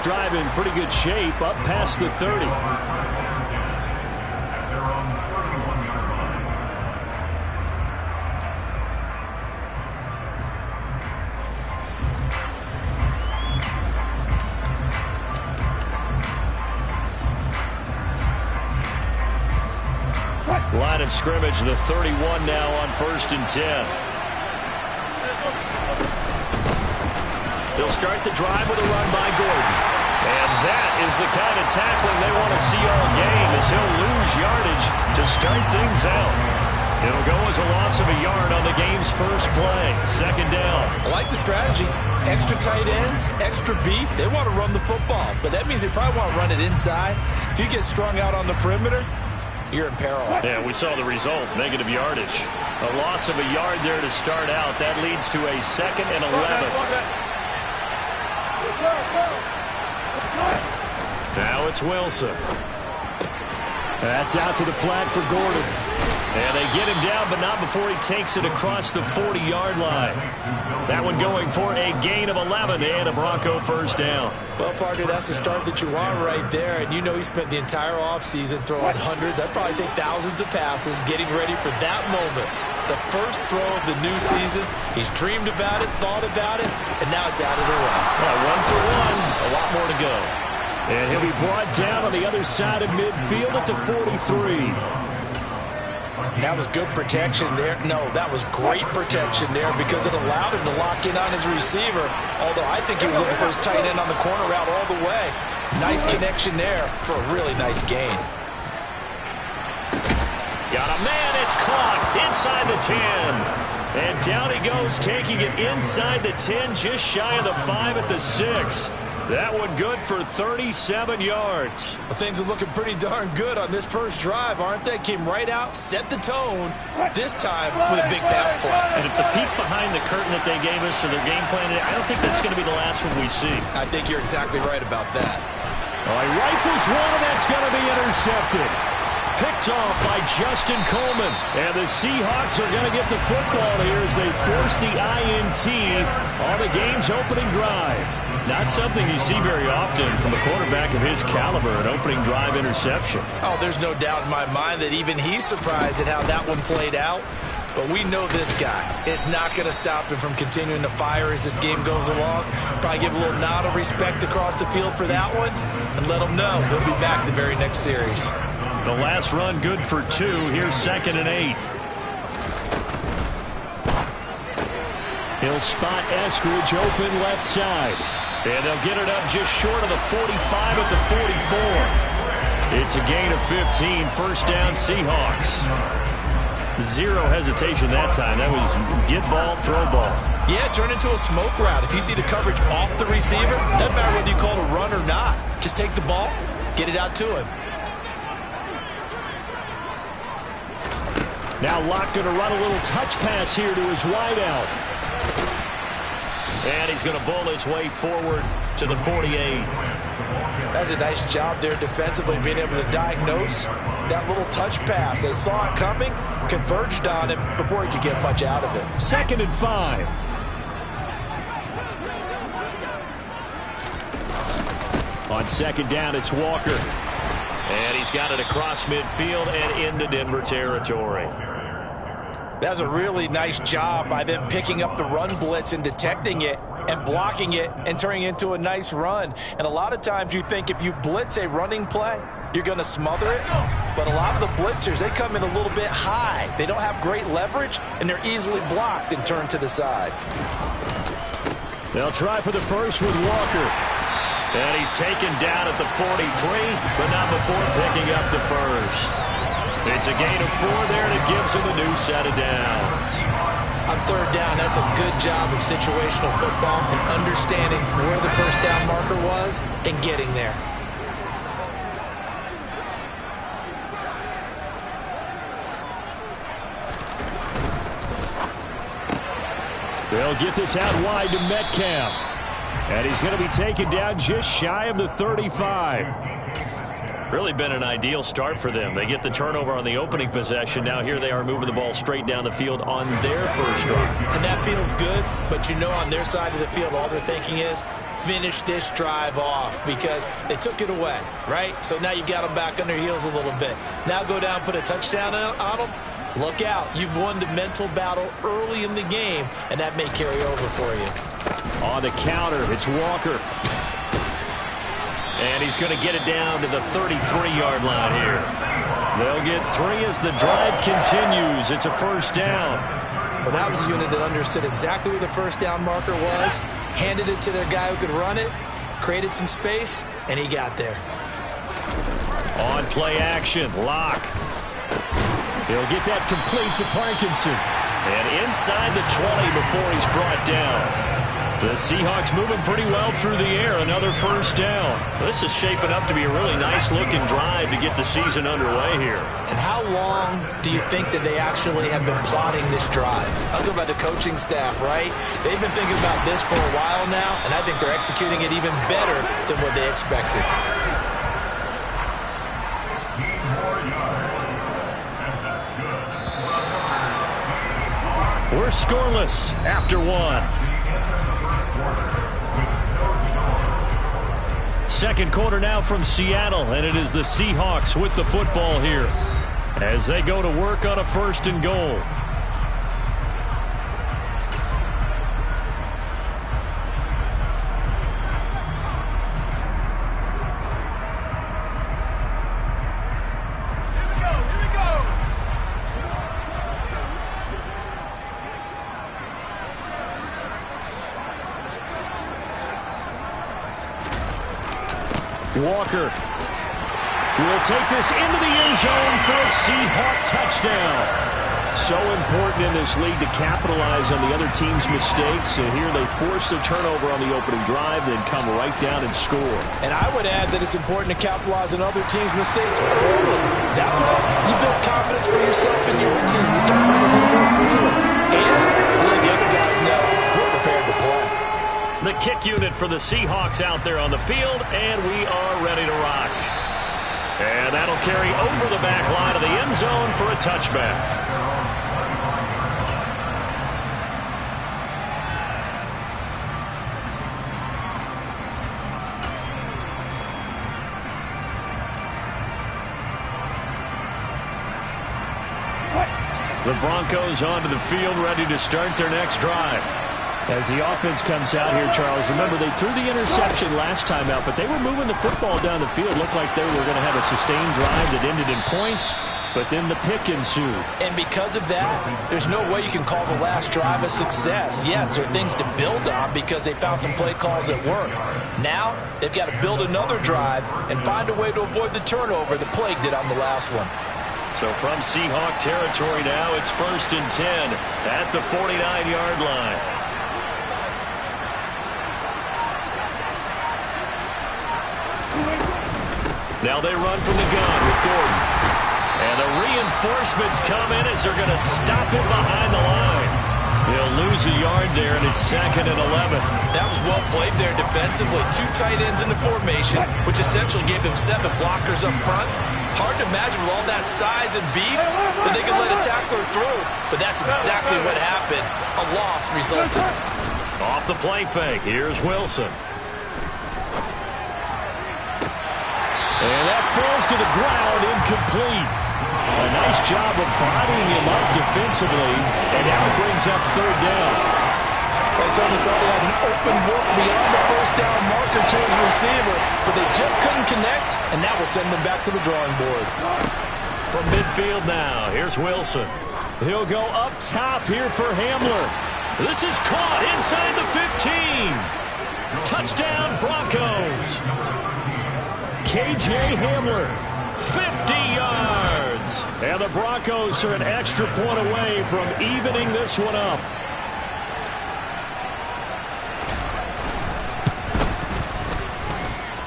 drive in pretty good shape, up past the 30. Line of scrimmage, the 31 now on 1st and 10. They'll start the drive with a run by Gordon. And that is the kind of tackling they want to see all game, as he'll lose yardage to start things out. It'll go as a loss of a yard on the game's first play. 2nd down. I like the strategy. Extra tight ends, extra beef. They want to run the football, but that means they probably want to run it inside. If you get strung out on the perimeter, you're in peril. Yeah, we saw the result, negative yardage. A loss of a yard there to start out. That leads to a 2nd and 11. Now it's Wilson. That's out to the flat for Gordon. And they get him down, but not before he takes it across the 40-yard line. That one going for a gain of 11 and a Bronco 1st down. Well, partner, that's the start that you want right there. And you know he spent the entire offseason throwing hundreds, I'd probably say thousands of passes, getting ready for that moment. The first throw of the new season. He's dreamed about it, thought about it, and now it's out of the way. Well, 1 for 1, a lot more to go. And he'll be brought down on the other side of midfield at the 43. That was good protection there. No, that was great protection there because it allowed him to lock in on his receiver. Although I think he was looking for his tight end on the corner route all the way. Nice connection there for a really nice gain. Got a man, it's caught inside the 10. And down he goes, taking it inside the 10, just shy of the 5 at the 6. That one good for 37 yards. Well, things are looking pretty darn good on this first drive, aren't they? Came right out, set the tone, this time with a big pass play. And if the peek behind the curtain that they gave us or their game plan, I don't think that's going to be the last one we see. I think you're exactly right about that. All right, rifles one, and that's going to be intercepted. Picked off by Justin Coleman. And the Seahawks are going to get the football here as they force the INT on the game's opening drive. Not something you see very often from a quarterback of his caliber, an opening drive interception. Oh, there's no doubt in my mind that even he's surprised at how that one played out. But we know this guy. It's not going to stop him from continuing to fire as this game goes along. Probably give a little nod of respect across the field for that one and let him know he'll be back the very next series. The last run good for 2. Here's 2nd and 8. He'll spot Eskridge open left side. And they'll get it up just short of the 45 at the 44. It's a gain of 15. 1st down Seahawks. Zero hesitation that time. That was get ball, throw ball. Yeah, turn into a smoke route. If you see the coverage off the receiver, doesn't matter whether you call it a run or not. Just take the ball, get it out to him. Now Locke going to run a little touch pass here to his wideout. And he's going to bull his way forward to the 48. That's a nice job there defensively, being able to diagnose that little touch pass. They saw it coming, converged on him before he could get much out of it. 2nd and 5. On 2nd down, it's Walker. And he's got it across midfield and into Denver territory. That's a really nice job by them picking up the run blitz and detecting it and blocking it and turning it into a nice run. And a lot of times you think if you blitz a running play, you're going to smother it. But a lot of the blitzers, they come in a little bit high. They don't have great leverage, and they're easily blocked and turned to the side. They'll try for the first with Walker. And he's taken down at the 43, but not before picking up the first. It's a gain of 4 there, and it gives him a new set of downs. On 3rd down, that's a good job of situational football and understanding where the first down marker was and getting there. They'll get this out wide to Metcalf. And he's going to be taken down just shy of the 35. Really been an ideal start for them. They get the turnover on the opening possession. Now here they are moving the ball straight down the field on their first drive. And that feels good, but you know on their side of the field, all they're thinking is finish this drive off because they took it away, right? So now you've got them back on their heels a little bit. Now go down, put a touchdown on them. Look out. You've won the mental battle early in the game, and that may carry over for you. On the counter, it's Walker. And he's going to get it down to the 33-yard line here. They'll get 3 as the drive continues. It's a first down. Well, that was a unit that understood exactly where the first down marker was, handed it to their guy who could run it, created some space, and he got there. On play action, Locke. He'll get that complete to Parkinson. And inside the 20 before he's brought down. The Seahawks moving pretty well through the air. Another first down. This is shaping up to be a really nice-looking drive to get the season underway here. And how long do you think that they actually have been plotting this drive? I'm talking about the coaching staff, right? They've been thinking about this for a while now, and I think they're executing it even better than what they expected. We're scoreless after 1. Second quarter now from Seattle, and it is the Seahawks with the football here as they go to work on a 1st and goal. Walker will take this into the end zone for a Seahawk touchdown. So important in this league to capitalize on the other team's mistakes. And here they force the turnover on the opening drive, then come right down and score. And I would add that it's important to capitalize on other teams' mistakes early. That way, you build confidence for yourself and your team. You start playing a little more freely. And you let the other guys know we're prepared to play. The kick unit for the Seahawks out there on the field, and we are ready to rock. And that'll carry over the back line of the end zone for a touchback. The Broncos onto the field, ready to start their next drive. As the offense comes out here, Charles, remember they threw the interception last time out, but they were moving the football down the field. Looked like they were going to have a sustained drive that ended in points, but then the pick ensued. And because of that, there's no way you can call the last drive a success. Yes, there are things to build on because they found some play calls that work. Now, they've got to build another drive and find a way to avoid the turnover the Plague did on the last one. So from Seahawk territory now, it's 1st and 10 at the 49-yard line. Now they run from the gun with Gordon. And the reinforcements come in as they're going to stop him behind the line. They'll lose a yard there, and it's 2nd and 11. That was well played there defensively. 2 tight ends in the formation, which essentially gave them 7 blockers up front. Hard to imagine with all that size and beef that they could let a tackler through. But that's exactly what happened. A loss resulted. Off the play fake, here's Wilson. And that falls to the ground, incomplete. A nice job of bodying him up defensively, and now it brings up 3rd down. They certainly thought they had an open look beyond the first down marker to his receiver, but they just couldn't connect, and that will send them back to the drawing board. From midfield now, here's Wilson. He'll go up top here for Hamler. This is caught inside the 15. Touchdown, Broncos. KJ Hamler, 50 yards. And the Broncos are an extra point away from evening this one up.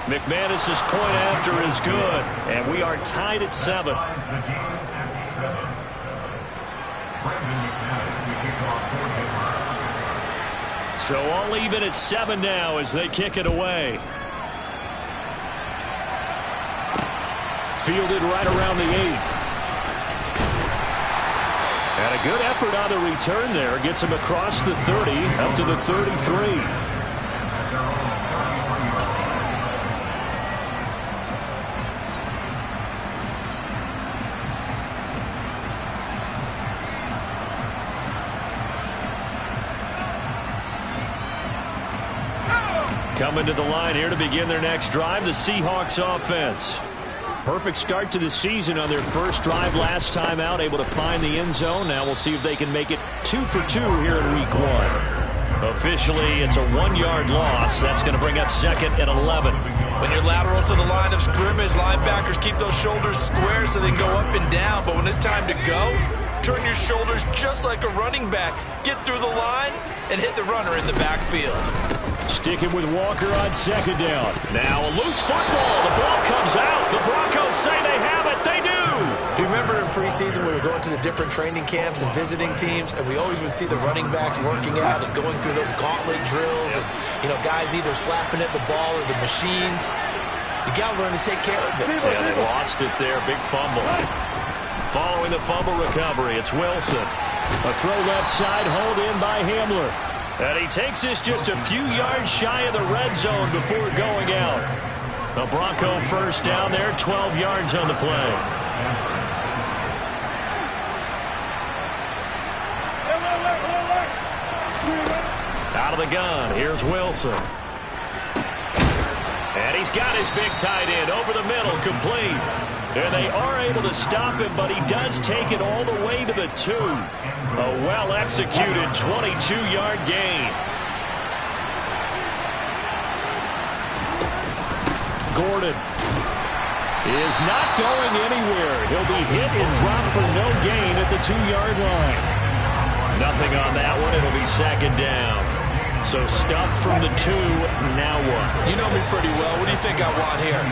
McManus's point after is good, and we are tied at 7. So all even at 7 now as they kick it away. fielded right around the 8. And a good effort on the return there. Gets him across the 30, up to the 33. Coming to the line here to begin their next drive, the Seahawks offense. Perfect start to the season on their first drive last time out, able to find the end zone. Now we'll see if they can make it 2 for 2 here in week 1. Officially, it's a 1-yard loss. That's going to bring up 2nd and 11. When you're lateral to the line of scrimmage, linebackers keep those shoulders square so they can go up and down. But when it's time to go, turn your shoulders just like a running back. Get through the line and hit the runner in the backfield. Sticking with Walker on 2nd down. Now a loose football. The ball comes out. The Broncos say they have it. They do. Do you remember in preseason we were going to the different training camps and visiting teams, and we always would see the running backs working out and going through those gauntlet drills, and guys either slapping at the ball or the machines. You got to learn to take care of it. Yeah, they lost it there. Big fumble. Following the fumble recovery, it's Wilson. A throw left side, hauled in by Hamler. And he takes this just a few yards shy of the red zone before going out. The Bronco first down there, 12 yards on the play. Out of the gun, here's Wilson. And he's got his big tight end over the middle, complete. And they are able to stop him, but he does take it all the way to the 2. A well-executed 22-yard gain. Gordon is not going anywhere. He'll be hit and dropped for no gain at the 2-yard line. Nothing on that one. It'll be 2nd down. So stuffed from the 2, now what? You know me pretty well. What do you think I want here?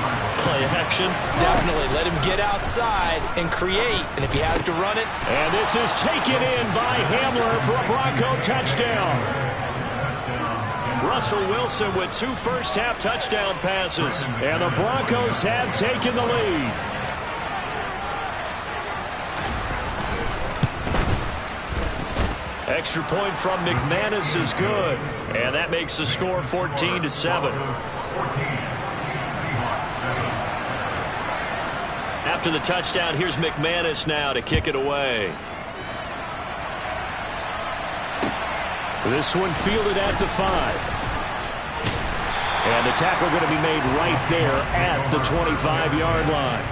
Play action? Definitely. Let him get outside and create. And if he has to run it. And this is taken in by Hamler for a Bronco touchdown. Russell Wilson with 2 first-half touchdown passes. And the Broncos have taken the lead. Extra point from McManus is good. And that makes the score 14-7. After the touchdown, here's McManus now to kick it away. This one fielded at the 5. And the tackle going to be made right there at the 25-yard line.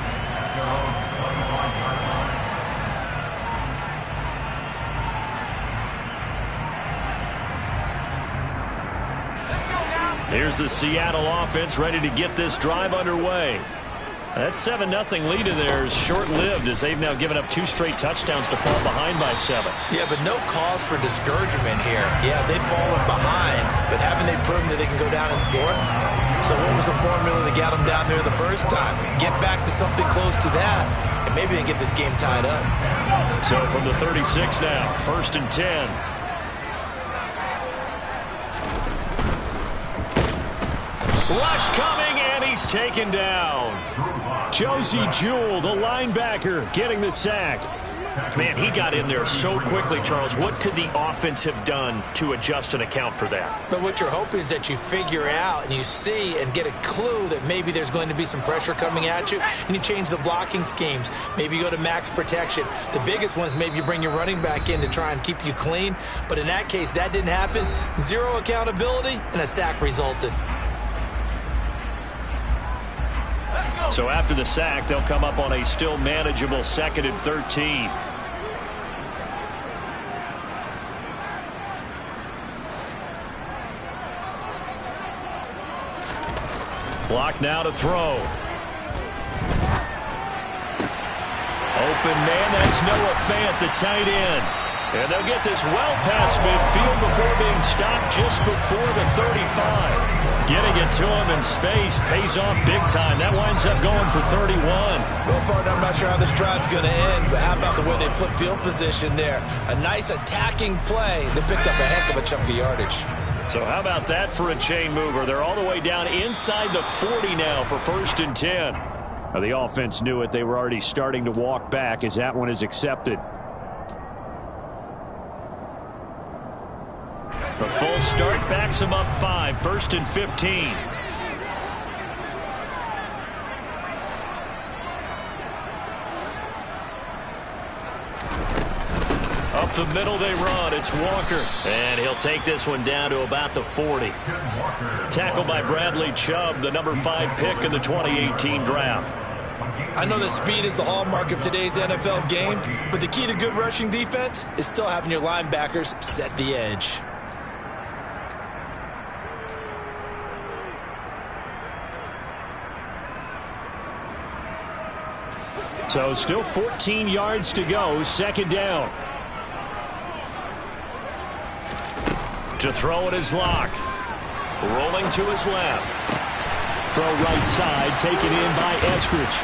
Here's the Seattle offense ready to get this drive underway. That 7-0 lead of theirs short-lived as they've now given up 2 straight touchdowns to fall behind by 7. Yeah, but no cause for discouragement here. Yeah, they've fallen behind, but haven't they proven that they can go down and score? So what was the formula that got them down there the first time? Get back to something close to that, and maybe they get this game tied up. So from the 36 now, 1st and 10. Rush coming, and he's taken down. Josie Jewell, the linebacker, getting the sack. Man, he got in there so quickly, Charles. What could the offense have done to adjust and account for that? But what you're hoping is that you figure out and you see and get a clue that maybe there's going to be some pressure coming at you, and you change the blocking schemes. Maybe you go to max protection. The biggest one is maybe you bring your running back in to try and keep you clean. But in that case, that didn't happen. 0 accountability, and a sack resulted. So after the sack, they'll come up on a still manageable 2nd and 13. Block now to throw. Open man, that's Noah Fant, the tight end. And they'll get this well past midfield before being stopped just before the 35. Getting it to him in space pays off big time. That winds up going for 31. Well, partner, I'm not sure how this drive's going to end, but how about the way they flip field position there? A nice attacking play that picked up a heck of a chunk of yardage. So how about that for a chain mover? They're all the way down inside the 40 now for 1st and 10. The offense knew it. They were already starting to walk back as that one is accepted. The full start backs him up 5, 1st and 15. Up the middle they run. It's Walker. And he'll take this one down to about the 40. Tackled by Bradley Chubb, the number 5 pick in the 2018 draft. I know that speed is the hallmark of today's NFL game, but the key to good rushing defense is still having your linebackers set the edge. So still 14 yards to go, 2nd down. To throw it is Locke. Rolling to his left. Throw right side, taken in by Eskridge.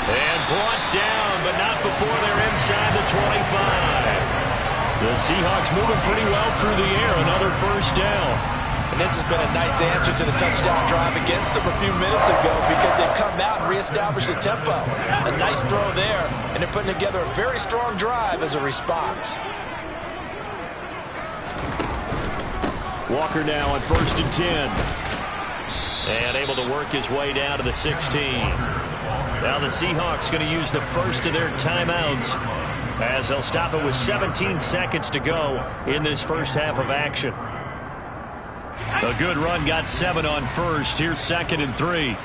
And brought down, but not before they're inside the 25. The Seahawks moving pretty well through the air. Another 1st down. And this has been a nice answer to the touchdown drive against them a few minutes ago because they've come out and reestablished the tempo. A nice throw there, and they're putting together a very strong drive as a response. Walker now on 1st and 10. And able to work his way down to the 16. Now the Seahawks going to use the first of their timeouts as they'll stop it with 17 seconds to go in this first half of action. A good run got 7 on 1st. Here's 2nd and 3.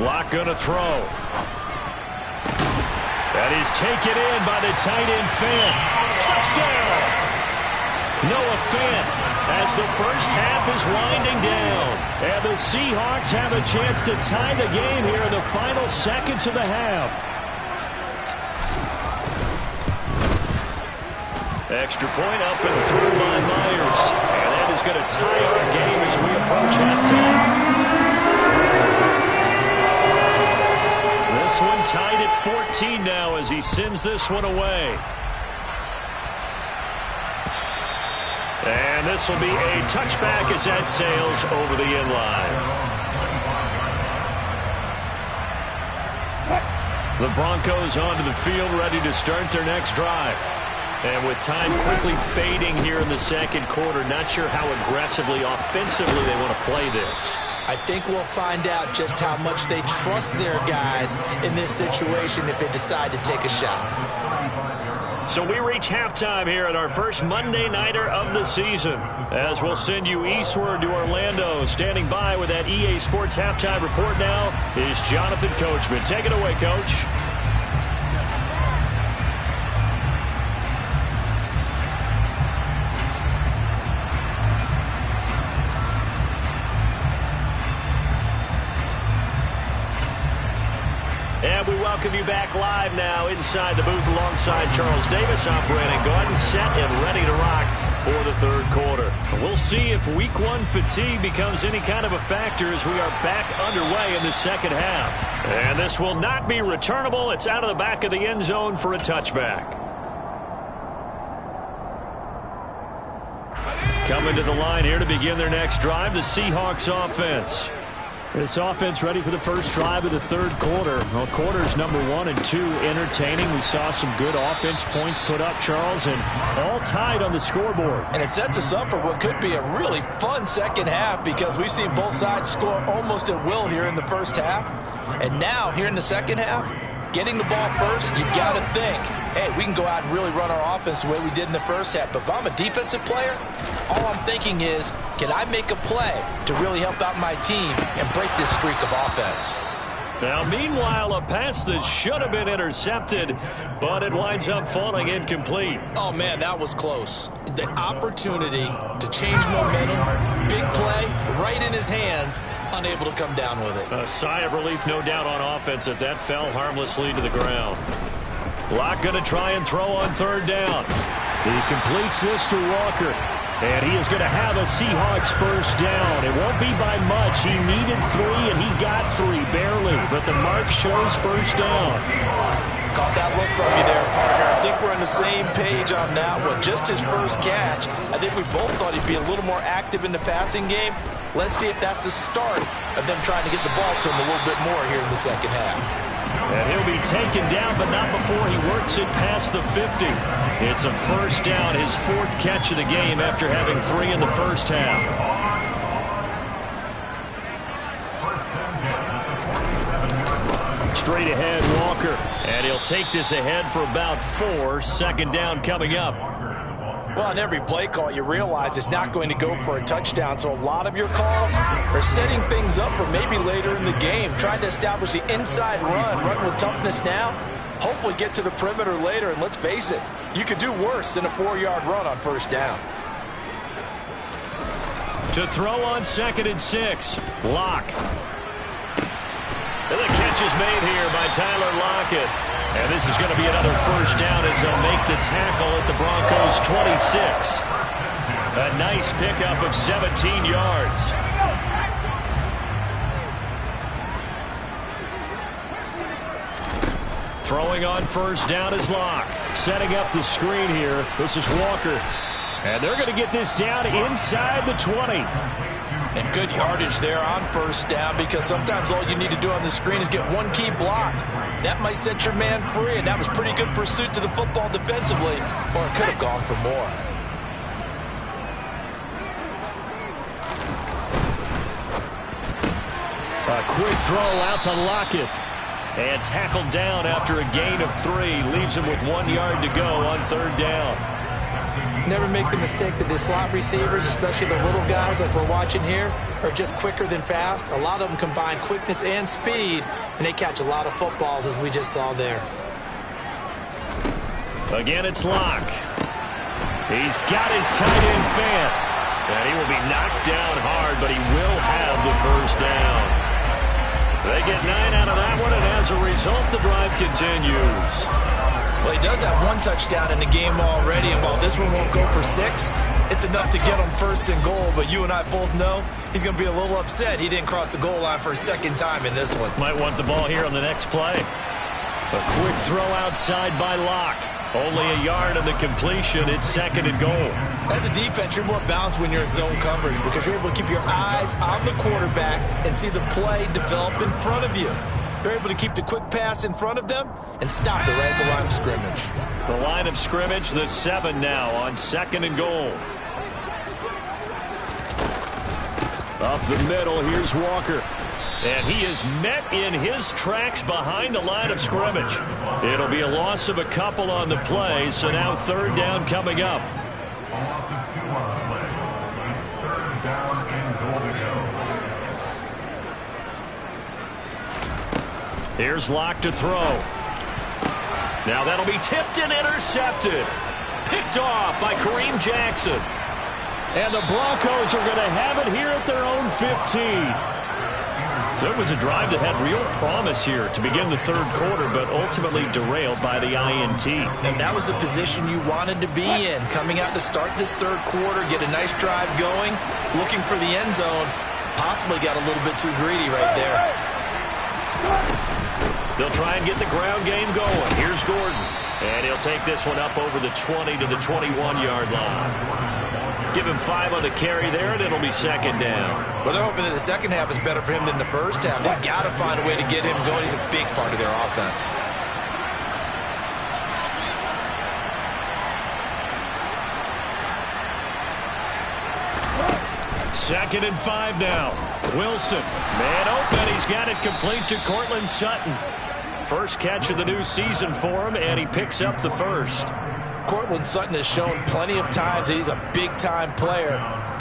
Locke gonna throw. That is taken in by the tight end Fant. Touchdown! Noah Fant as the first half is winding down. And the Seahawks have a chance to tie the game here in the final seconds of the half. Extra point up and through by Myers. And that is going to tie our game as we approach halftime. This one tied at 14 now as he sends this one away. And this will be a touchback as that sails over the end line. The Broncos onto the field ready to start their next drive. And with time quickly fading here in the 2nd quarter, not sure how aggressively, offensively they want to play this. I think we'll find out just how much they trust their guys in this situation if they decide to take a shot. So we reach halftime here at our first Monday Nighter of the season. As we'll send you eastward to Orlando. Standing by with that EA Sports Halftime Report now is Jonathan Coachman. Take it away, Coach. And we welcome you back live now inside the booth alongside Charles Davis. I'm Brandon Gaudin, set and ready to rock for the 3rd quarter. We'll see if week 1 fatigue becomes any kind of a factor as we are back underway in the 2nd half. And this will not be returnable. It's out of the back of the end zone for a touchback. Coming to the line here to begin their next drive, the Seahawks offense. This offense ready for the first drive of the 3rd quarter. Well, quarters number 1 and 2 entertaining. We saw some good offense points put up, Charles, and all tied on the scoreboard. And it sets us up for what could be a really fun 2nd half because we've seen both sides score almost at will here in the first half. And now, here in the 2nd half, getting the ball first, you've got to think, hey, we can go out and really run our offense the way we did in the first half. But if I'm a defensive player, all I'm thinking is, can I make a play to really help out my team and break this streak of offense? Now, meanwhile, a pass that should have been intercepted, but it winds up falling incomplete. Oh, man, that was close. The opportunity to change momentum, big play, right in his hands, unable to come down with it. A sigh of relief, no doubt, on offense that fell harmlessly to the ground. Locke going to try and throw on 3rd down. He completes this to Walker. And he is going to have a Seahawks first down. It won't be by much. He needed 3, and he got 3, barely. But the mark shows first down. Caught that look from you there, partner. I think we're on the same page on that one. Just his first catch. I think we both thought he'd be a little more active in the passing game. Let's see if that's the start of them trying to get the ball to him a little bit more here in the second half. And he'll be taken down, but not before he works it past the 50. It's a first down, his 4th catch of the game after having 3 in the first half. Straight ahead, Walker. And he'll take this ahead for about 4. Second down coming up. Well, on every play call, you realize it's not going to go for a touchdown, so a lot of your calls are setting things up for maybe later in the game, trying to establish the inside run with toughness now, hopefully get to the perimeter later, and let's face it, you could do worse than a 4-yard run on first down. To throw on 2nd and 6, Locke. And the catch is made here by Tyler Lockett. And this is going to be another first down as they'll make the tackle at the Broncos' 26. A nice pickup of 17 yards. Throwing on first down is Locke. Setting up the screen here. This is Walker. And they're going to get this down inside the 20. And good yardage there on first down, because sometimes all you need to do on the screen is get one key block. That might set your man free, and that was pretty good pursuit to the football defensively, or it could have gone for more. A quick throw out to Lockett. And tackled down after a gain of 3. Leaves him with 1 yard to go on third down. Never make the mistake that the slot receivers, especially the little guys like we're watching here, are just quicker than fast. A lot of them combine quickness and speed, and they catch a lot of footballs, as we just saw there. Again, it's Locke. He's got his tight end fan. And he will be knocked down hard, but he will have the first down. They get 9 out of that one, and as a result, the drive continues. Well, he does have 1 touchdown in the game already, and while this one won't go for 6, it's enough to get him first and goal. But you and I both know he's going to be a little upset he didn't cross the goal line for a second time in this one. Might want the ball here on the next play. A quick throw outside by Locke. Only a yard on the completion. It's 2nd and goal. As a defense, you're more balanced when you're in zone coverage because you're able to keep your eyes on the quarterback and see the play develop in front of you. They're able to keep the quick pass in front of them and stop it right at the line of scrimmage. The line of scrimmage, the 7 now on 2nd and goal. Up the middle, here's Walker. And he is met in his tracks behind the line of scrimmage. It'll be a loss of a couple on the play, so now third down coming up. Here's Locke to throw. Now that'll be tipped and intercepted. Picked off by Kareem Jackson. And the Broncos are going to have it here at their own 15. So it was a drive that had real promise here to begin the third quarter, but ultimately derailed by the INT. And that was the position you wanted to be in, coming out to start this third quarter, get a nice drive going, looking for the end zone. Possibly got a little bit too greedy right there. They'll try and get the ground game going. Here's Gordon. And he'll take this one up over the 20 to the 21-yard line. Give him 5 on the carry there, and it'll be 2nd down. Well, they're hoping that the second half is better for him than the first half. They've got to find a way to get him going. He's a big part of their offense. Second and 5 now. Wilson, man open. He's got it complete to Courtland Sutton. First catch of the new season for him, and he picks up the first. Courtland Sutton has shown plenty of times that he's a big-time player,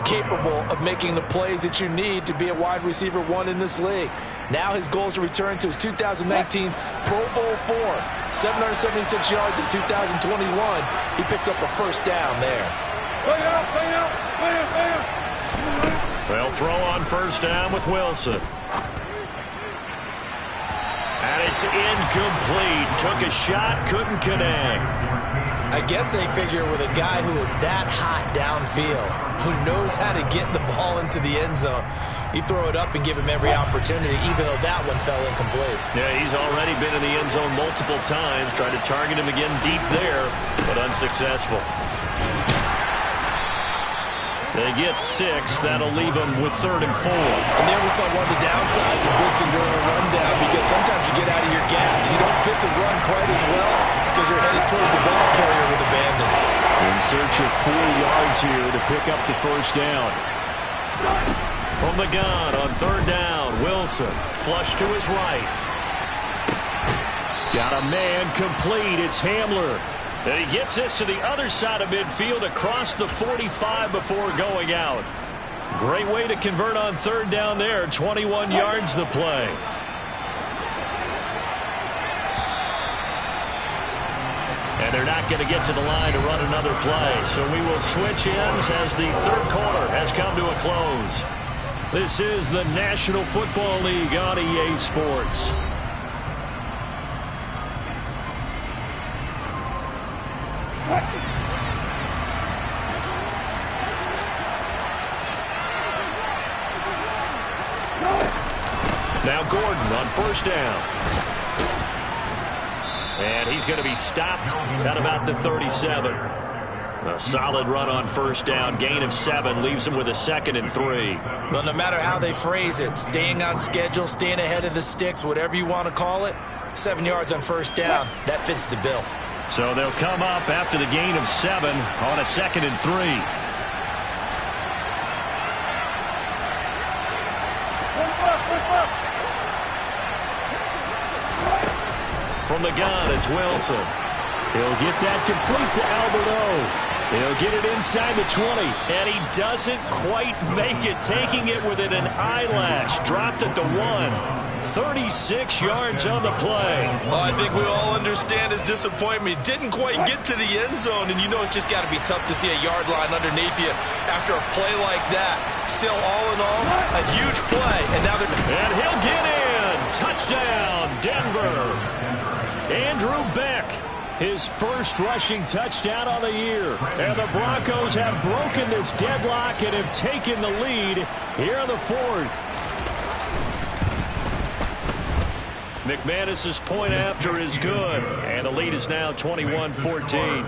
capable of making the plays that you need to be a wide receiver 1 in this league. Now his goal is to return to his 2019 Pro Bowl form. 776 yards in 2021. He picks up a first down there. Well, throw on first down with Wilson. And It's incomplete. Took a shot, couldn't connect. I guess they figure with a guy who is that hot downfield, who knows how to get the ball into the end zone, you throw it up and give him every opportunity, even though that one fell incomplete. Yeah, he's already been in the end zone multiple times, tried to target him again deep there, but unsuccessful. They get 6. That'll leave them with 3rd and 4. And there we saw one of the downsides of blitzing during a rundown, because sometimes you get out of your gaps. You don't fit the run quite as well because you're headed towards the ball carrier with abandon. In search of 4 yards here to pick up the first down. From the gun on 3rd down, Wilson. Flush to his right. Got a man complete. It's Hamler. And he gets this to the other side of midfield across the 45 before going out. Great way to convert on 3rd down there. 21 yards the play. And they're not going to get to the line to run another play. So we will switch ends as the 3rd quarter has come to a close. This is the National Football League on EA Sports. Now Gordon on 1st down. And he's going to be stopped at about the 37. A solid run on 1st down. Gain of 7 leaves him with a 2nd and 3. Well, no matter how they phrase it, staying on schedule, staying ahead of the sticks, whatever you want to call it, 7 yards on 1st down, that fits the bill. So they'll come up after the gain of 7 on a 2nd and 3. From the gun, it's Wilson. He'll get that complete to Alberto. He'll get it inside the 20. And he doesn't quite make it, taking it within an eyelash. Dropped at the 1. 36 yards on the play. Well, I think we all understand his disappointment. Didn't quite get to the end zone, and you know it's just got to be tough to see a yard line underneath you after a play like that. Still, all in all, a huge play, and now they're... And he'll get in. Touchdown, Denver. Andrew Beck, his first rushing touchdown on the year. And the Broncos have broken this deadlock and have taken the lead here in the 4th. McManus's point after is good, and the lead is now 21-14.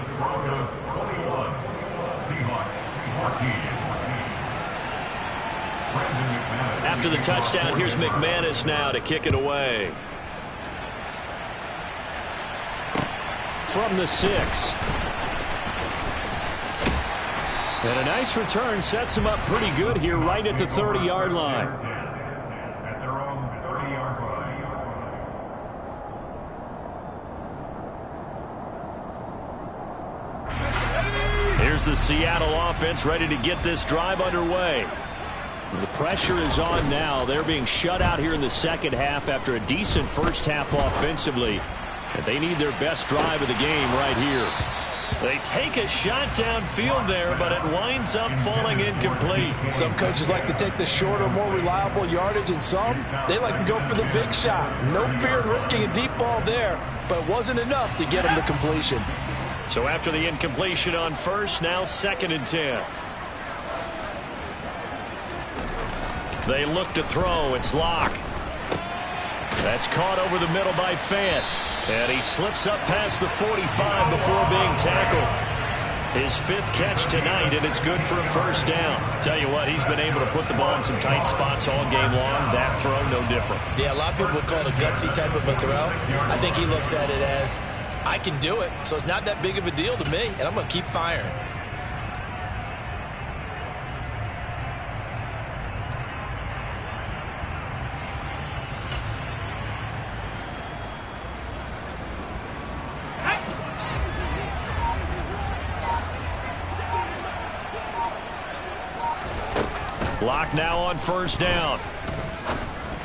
After the touchdown, here's McManus now to kick it away. From the 6. And a nice return sets him up pretty good here right at the 30-yard line. Here's the Seattle offense ready to get this drive underway. The pressure is on now. They're being shut out here in the second half after a decent first half offensively. And they need their best drive of the game right here. They take a shot downfield there, but it winds up falling incomplete. Some coaches like to take the shorter, more reliable yardage, and some, they like to go for the big shot. No fear in risking a deep ball there, but it wasn't enough to get them to completion. So after the incompletion on 1st, now 2nd and 10. They look to throw. It's Locke. That's caught over the middle by Fant. And he slips up past the 45 before being tackled. His 5th catch tonight, and it's good for a first down. Tell you what, he's been able to put the ball in some tight spots all game long. That throw, no different. Yeah, a lot of people would call it a gutsy type of a throw. I think he looks at it as, I can do it, so it's not that big of a deal to me, and I'm going to keep firing. Locke now on first down.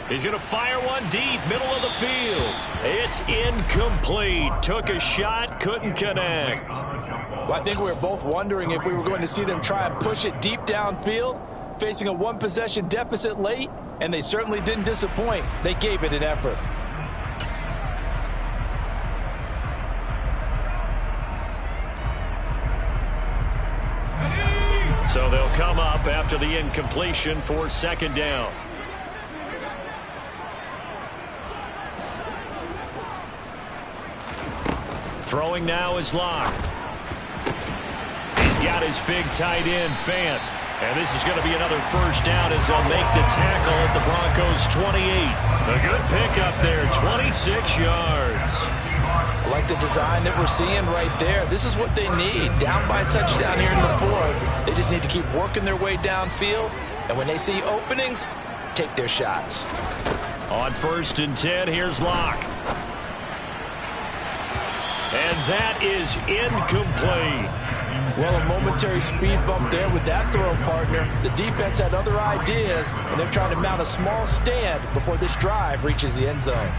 He's going to fire one deep, middle of the field. It's incomplete. Took a shot, couldn't connect. Well, I think we were both wondering if we were going to see them try and push it deep downfield, facing a one-possession deficit late, and they certainly didn't disappoint. They gave it an effort. up after the incompletion for 2nd down. Throwing now is Locke. He's got his big tight end, Fant. And this is going to be another 1st down as they'll make the tackle at the Broncos' 28. A good pickup there, 26 yards. I like the design that we're seeing right there. This is what they need. Down by a touchdown here in the 4th. They just need to keep working their way downfield. And when they see openings, take their shots. On 1st and 10, here's Locke. And that is incomplete. Well, a momentary speed bump there with that throw, partner. The defense had other ideas, and they're trying to mount a small stand before this drive reaches the end zone.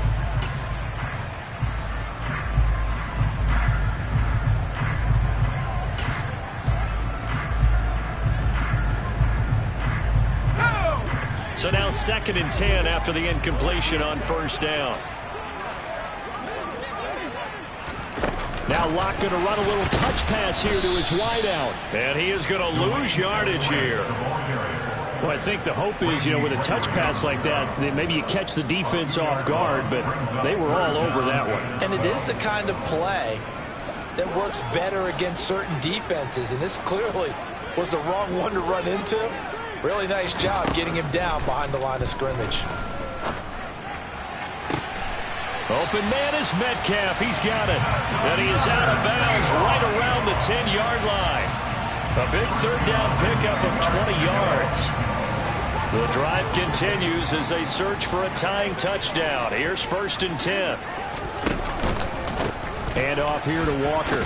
So now 2nd and 10 after the incompletion on 1st down. Now Locke going to run a little touch pass here to his wideout. And he is going to lose yardage here. Well, I think the hope is, with a touch pass like that, then maybe you catch the defense off guard, but they were all over that one. And it is the kind of play that works better against certain defenses, and this clearly was the wrong one to run into. Really nice job getting him down behind the line of scrimmage. Open man is Metcalf. He's got it. And he is out of bounds right around the 10-yard line. A big 3rd down pickup of 20 yards. The drive continues as they search for a tying touchdown. Here's 1st and 10. And off here to Walker.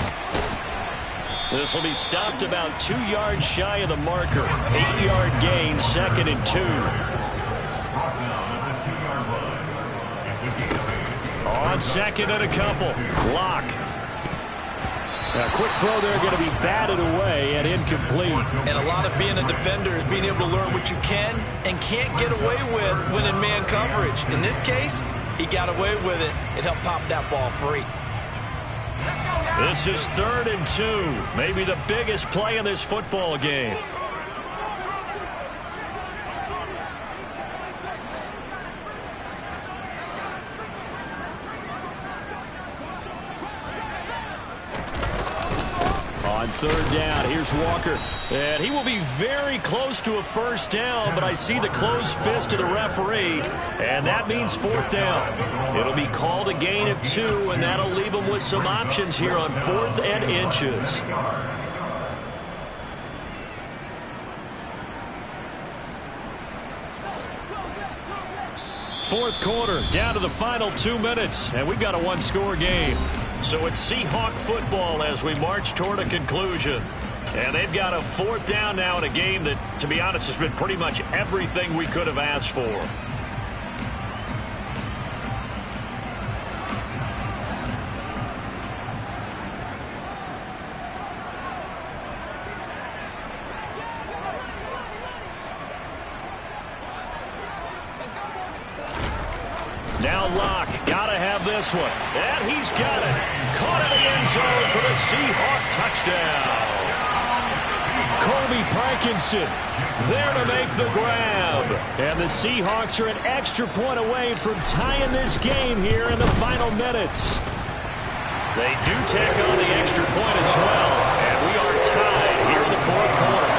This will be stopped about 2 yards shy of the marker. 8-yard gain, 2nd and 2. On 2nd and a couple. Locke. A quick throw there going to be batted away and incomplete. And a lot of being a defender is being able to learn what you can and can't get away with when in man coverage. In this case, he got away with it and helped pop that ball free. This is 3rd and 2. Maybe the biggest play in this football game. On 3rd down, here's Walker. And he will be very close to a 1st down, but I see the closed fist of the referee, and that means 4th down. It'll be called a gain of 2, and that'll leave them with some options here on 4th and inches. Fourth quarter, down to the final 2 minutes, and we've got a 1-score game. So it's Seahawk football as we march toward a conclusion. And they've got a 4th down now in a game that, to be honest, has been pretty much everything we could have asked for. Now Locke, gotta have this one. And he's got it. Caught in the end zone for the Seahawk touchdown. Colby Parkinson there to make the grab. And the Seahawks are an extra point away from tying this game here in the final minutes. They do tack on the extra point as well. And we are tied here in the 4th quarter.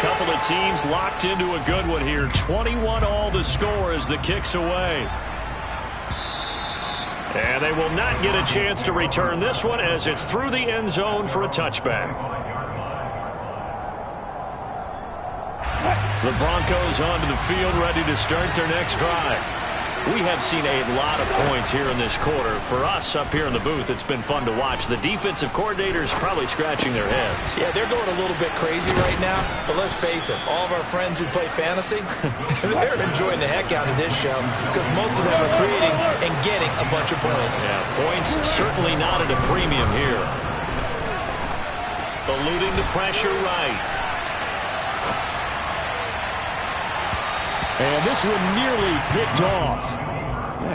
Couple of teams locked into a good one here. 21 all the score as the kick's away. And they will not get a chance to return this one as it's through the end zone for a touchback. The Broncos onto the field ready to start their next drive. We have seen a lot of points here in this quarter. For us up here in the booth, it's been fun to watch. The defensive coordinators probably scratching their heads. Yeah, they're going a little bit crazy right now. But let's face it, all of our friends who play fantasy, they're enjoying the heck out of this show because most of them are creating and getting a bunch of points. Yeah, points certainly not at a premium here. Eluding the pressure right. And this one nearly picked off.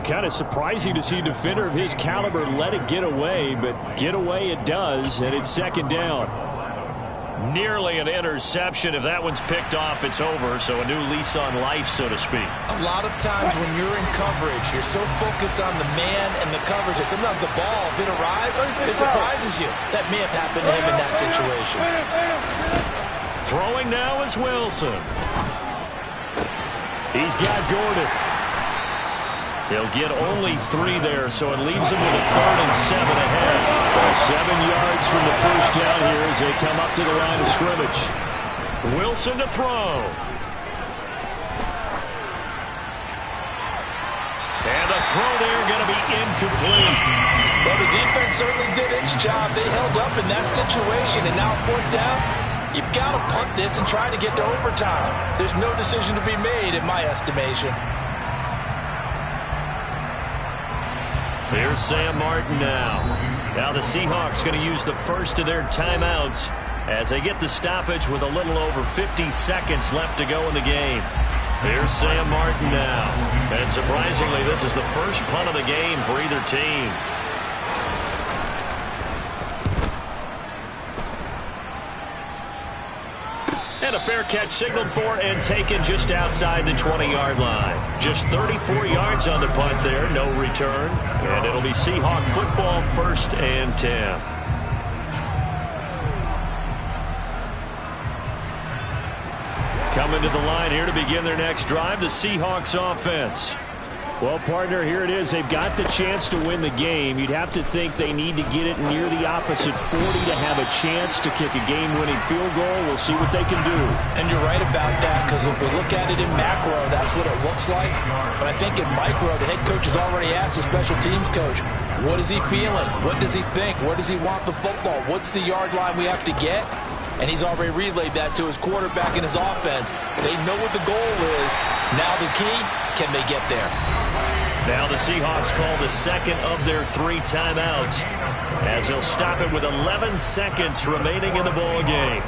Kind of surprising to see a defender of his caliber let it get away, but get away it does, and it's second down. Nearly an interception. If that one's picked off, it's over, so a new lease on life, so to speak. A lot of times when you're in coverage, you're so focused on the man and the coverage that sometimes the ball, if it arrives, it surprises you. That may have happened to him in that situation. Throwing now is Wilson. He's got Gordon. He'll get only 3 there, so it leaves him with a 3rd and 7 ahead. So 7 yards from the first down here as they come up to the line of scrimmage. Wilson to throw. And the throw there going to be incomplete. Well, the defense certainly did its job. They held up in that situation, and now 4th down. You've got to punt this and try to get to overtime. There's no decision to be made in my estimation. Here's Sam Martin now. Now the Seahawks going to use the first of their timeouts as they get the stoppage with a little over 50 seconds left to go in the game. Here's Sam Martin now. And surprisingly, this is the first punt of the game for either team. And a fair catch signaled for and taken just outside the 20-yard line. Just 34 yards on the punt there, no return. And it'll be Seahawk football, 1st and 10. Coming to the line here to begin their next drive, the Seahawks offense. Well, partner, here it is. They've got the chance to win the game. You'd have to think they need to get it near the opposite 40 to have a chance to kick a game-winning field goal. We'll see what they can do. And you're right about that, because if we look at it in macro, that's what it looks like. But I think in micro, the head coach has already asked the special teams coach, what is he feeling? What does he think? Where does he want the football? What's the yard line we have to get? And he's already relayed that to his quarterback and his offense. They know what the goal is. Now the key, can they get there? Now the Seahawks call the second of their 3 timeouts as they'll stop it with 11 seconds remaining in the ball game.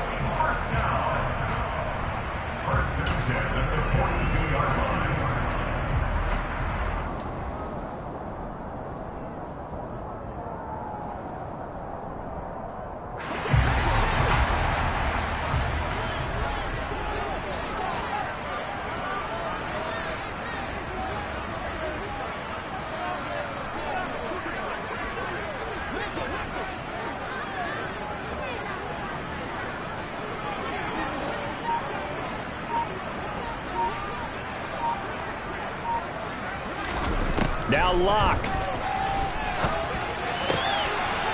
Now Locke.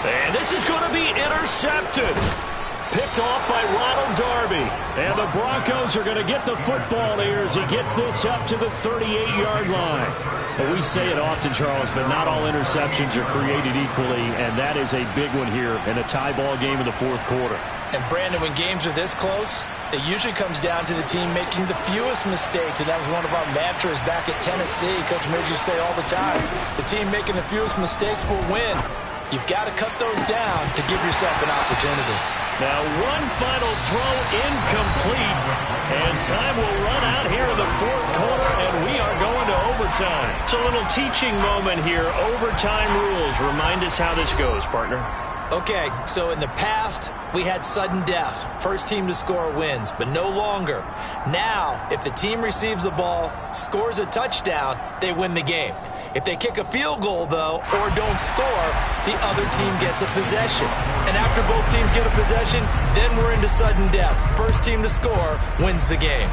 And this is going to be intercepted. Picked off by Ronald Darby. And the Broncos are going to get the football here as he gets this up to the 38-yard line. And we say it often, Charles, but not all interceptions are created equally, and that is a big one here in a tie ball game in the 4th quarter. And Brandon, when games are this close, it usually comes down to the team making the fewest mistakes, and that was one of our mantras back at Tennessee. Coach Midge used to say all the time, the team making the fewest mistakes will win. You've got to cut those down to give yourself an opportunity. Now one final throw incomplete, and time will run out here in the 4th quarter, and we are going to overtime. It's a little teaching moment here. Overtime rules. Remind us how this goes, partner. Okay, so in the past, we had sudden death. First team to score wins, but no longer. Now, if the team receives the ball, scores a touchdown, they win the game. If they kick a field goal, though, or don't score, the other team gets a possession. And after both teams get a possession, then we're into sudden death. First team to score wins the game.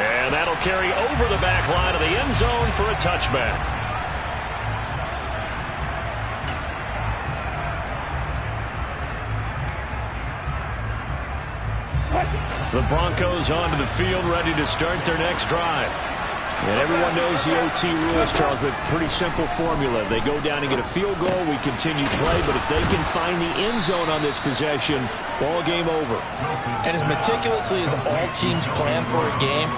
And that'll carry over the back line of the end zone for a touchback. The Broncos onto the field, ready to start their next drive. And everyone knows the OT rules, Charles, but pretty simple formula. They go down and get a field goal, we continue play, but if they can find the end zone on this possession, ball game over. And as meticulously as all teams plan for a game,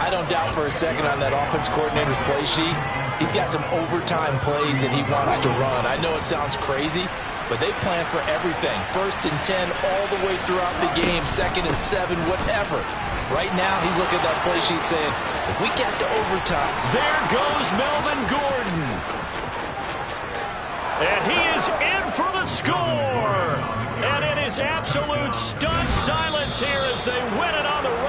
I don't doubt for a second on that offense coordinator's play sheet, he's got some overtime plays that he wants to run. I know it sounds crazy, but they plan for everything. 1st and 10 all the way throughout the game, 2nd and 7, whatever. Right now, he's looking at that play sheet saying, if we get to overtime. There goes Melvin Gordon. And he is in for the score. And it is absolute stunned silence here as they win it on the run.